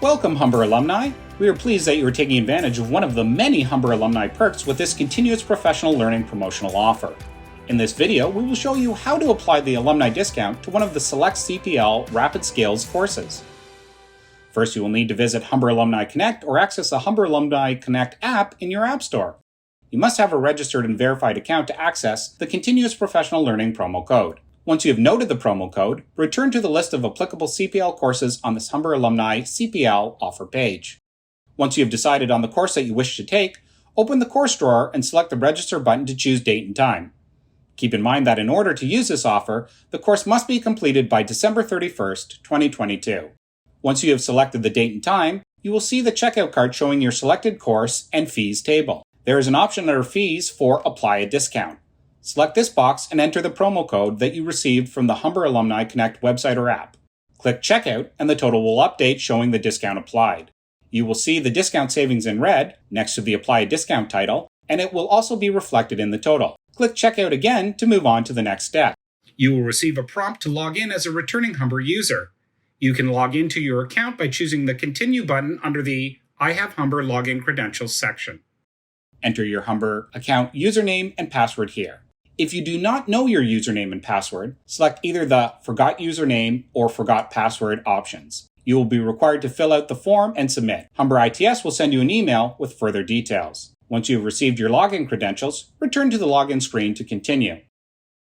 Welcome, Humber Alumni! We are pleased that you are taking advantage of one of the many Humber Alumni perks with this continuous professional learning promotional offer. In this video, we will show you how to apply the alumni discount to one of the select CPL Rapid Skills courses. First, you will need to visit Humber Alumni Connect or access the Humber Alumni Connect app in your App Store. You must have a registered and verified account to access the Continuous Professional Learning promo code. Once you have noted the promo code, return to the list of applicable CPL courses on this Humber Alumni CPL offer page. Once you have decided on the course that you wish to take, open the course drawer and select the Register button to choose date and time. Keep in mind that in order to use this offer, the course must be completed by December 31st, 2022. Once you have selected the date and time, you will see the checkout card showing your selected course and fees table. There is an option under Fees for Apply a Discount. Select this box and enter the promo code that you received from the Humber Alumni Connect website or app. Click Checkout and the total will update showing the discount applied. You will see the discount savings in red next to the Apply a Discount title, and it will also be reflected in the total. Click Checkout again to move on to the next step. You will receive a prompt to log in as a returning Humber user. You can log into your account by choosing the Continue button under the I have Humber login credentials section. Enter your Humber account username and password here. If you do not know your username and password, select either the Forgot Username or Forgot Password options. You will be required to fill out the form and submit. Humber ITS will send you an email with further details. Once you have received your login credentials, return to the login screen to continue.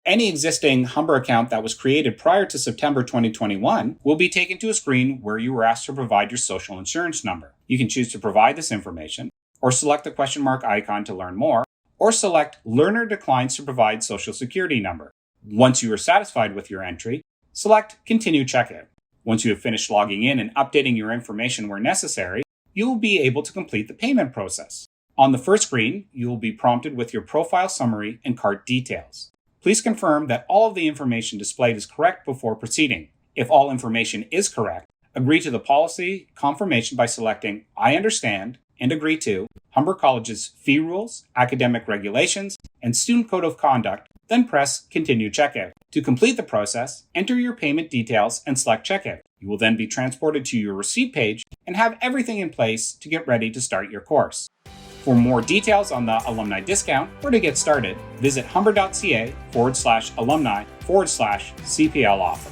Any existing Humber account that was created prior to September 2021 will be taken to a screen where you were asked to provide your social insurance number. You can choose to provide this information, or select the question mark icon to learn more, or select Learner Declines to Provide Social Security Number. Once you are satisfied with your entry, select Continue Checkout. Once you have finished logging in and updating your information where necessary, you will be able to complete the payment process. On the first screen, you will be prompted with your profile summary and cart details. Please confirm that all of the information displayed is correct before proceeding. If all information is correct, agree to the policy confirmation by selecting I understand and agree to Humber College's fee rules, academic regulations, and student code of conduct, then press Continue Checkout. To complete the process, enter your payment details and select Checkout. You will then be transported to your receipt page and have everything in place to get ready to start your course. For more details on the alumni discount or to get started, visit humber.ca/alumni/CPL offer.